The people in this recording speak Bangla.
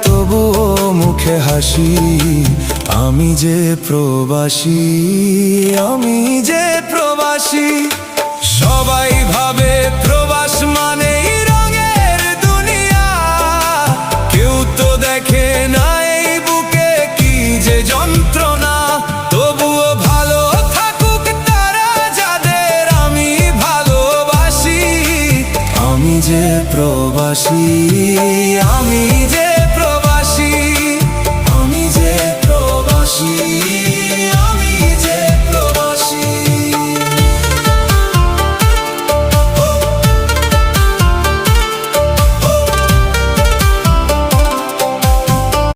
তবুও মুখে হাসি। আমি যে প্রবাসী, আমি যে প্রবাসী। সবাই ভাবে প্রবাস মানেই রঙের দুনিয়া, কেউ তো দেখে না এই বুকে কি যে যন্ত্রণা। তবুও ভালো থাকুক তারা যাদের আমি ভালোবাসি। আমি যে প্রবাসী, আমি